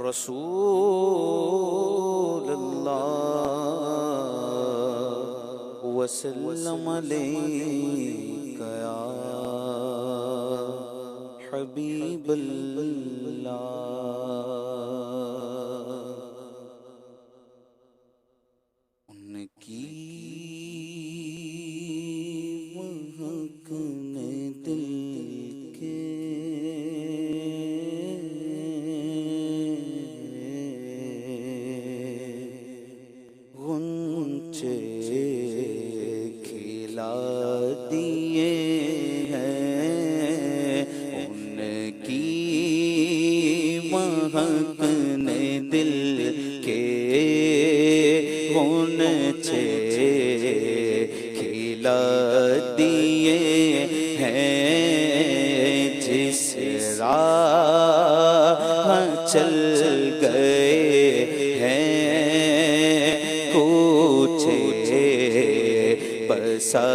रसूलल्लाह वसल्लम अलैका या हबीबल्लाह। उनकी महकने दिल के गुंचे खिला दिए हैं। उनकी महकने दिल के गुंचे खिला दिए हैं। जिस राह चल गए हैं कुछे बसा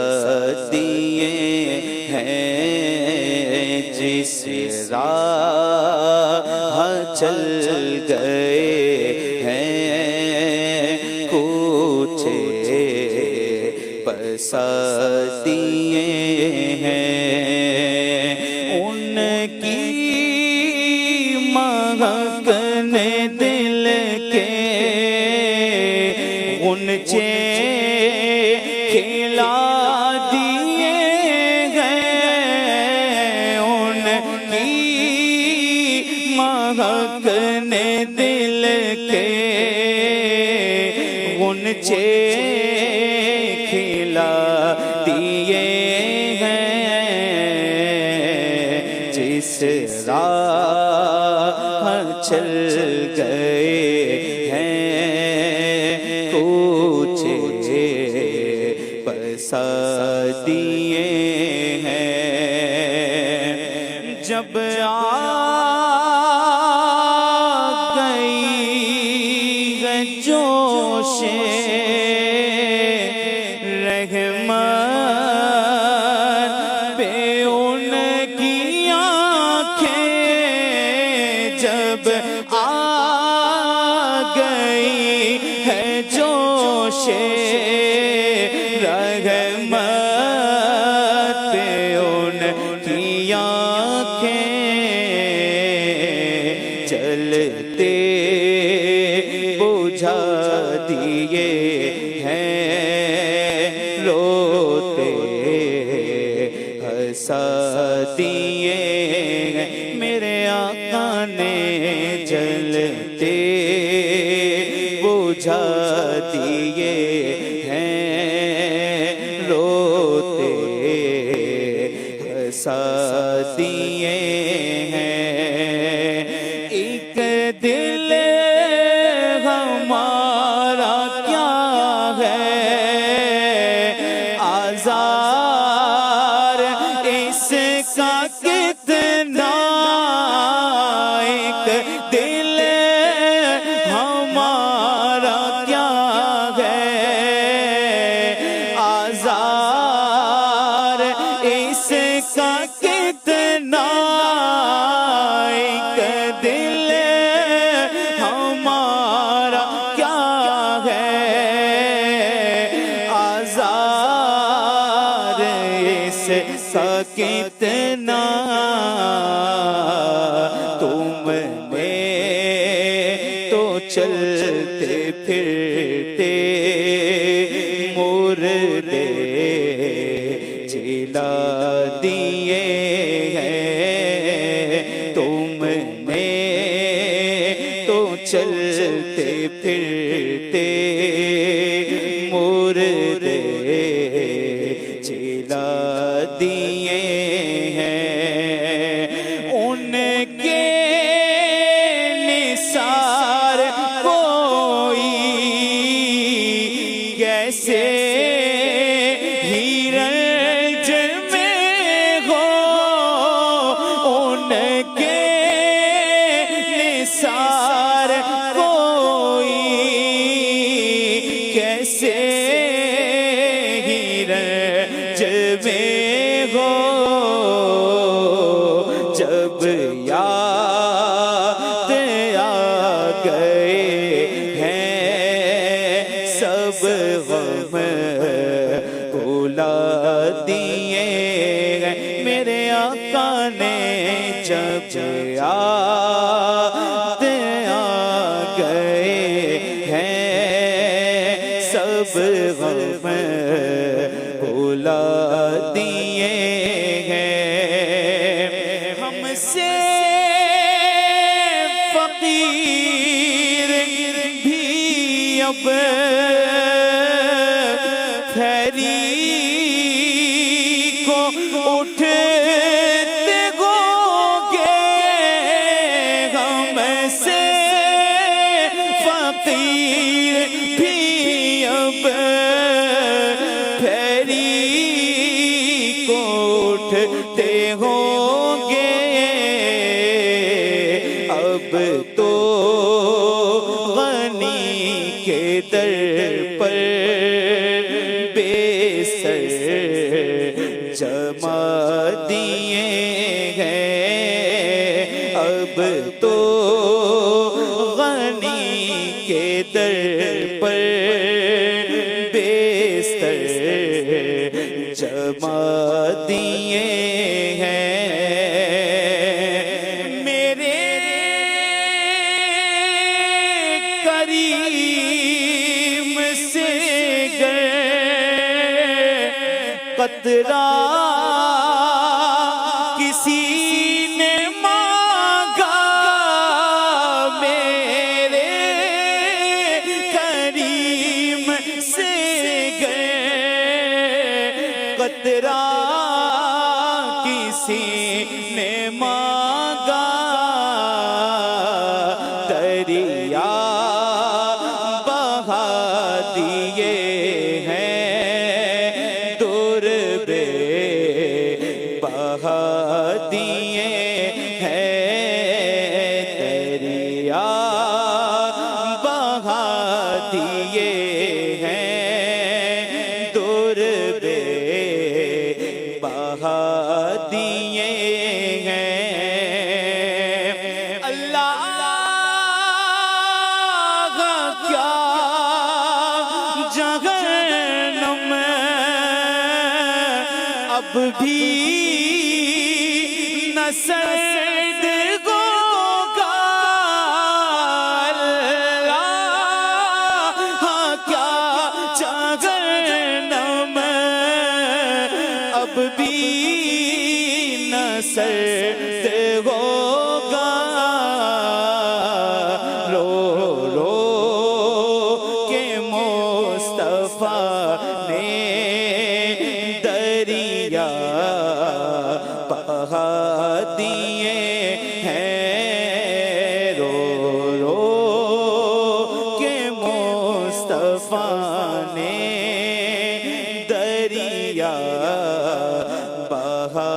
दिए हैं। जिस राह चल गए हैं कुछे बसा दिए हैं। उनकी महकने दिल के गुंचे खिला दिए हैं। उनकी महकने दिल के गुंचे खिला दिए हैं। जिस राह चल गए हैं कुछे बसा दिए हैं। जब आ गई है जोशे रहमत पे उनकी आँखें, जब आ गई है जोशे रहमत पे उनकी आँखें, चलते बुझा दिए हैं। रोते हंसा दिए हैं। मेरे आका ने जलते बुझा दिए हैं। रोते हंसा दिए हैं। एक दिल हमारा क्या है आज़ार इसका कितना। एक दिल हमारा क्या है आज़ार इसका कितना। एक दिल हमारा क्या है आज़ार इसका कितना। तुमने तो चलते फिरते मुर्दे जिला दिए हैं। तुमने तो चलते फिरते मुर्दे जिला दिए हैं। उनके निसार कोई कैसे हीरज में हो। उनके निसार कोई कैसे हीरज में हो। दिए हैं मेरे आका ने जब याद आ गए हैं सब गम भुला दिए हैं हमसे फकीर भी अब खैरी को उठते होंगे हमसे फकीर भी अब खैरी को उठते होंगे अब तो गनी के दर पर बेसर जमा दिए हैं अब तो गनी के दर पर बेसर जमा दिए हैं मेरे करीम से कतरा किसी ने मांगा मेरे करीम से कतरा किसी ने मांगा दरिया बहा दिए बहा दिए हैं दरिया बहा दिए हैं दुर्बे बहा दिए हैं अल्लाह क्या जहन्नम अब भी सर्द होगा हाँ क्या जहन्नम अब भी न सर्द होगा रो रो के मुस्तफा ने दरिया बहा दिए हैं रो रो के मुस्तफा ने दरिया बहा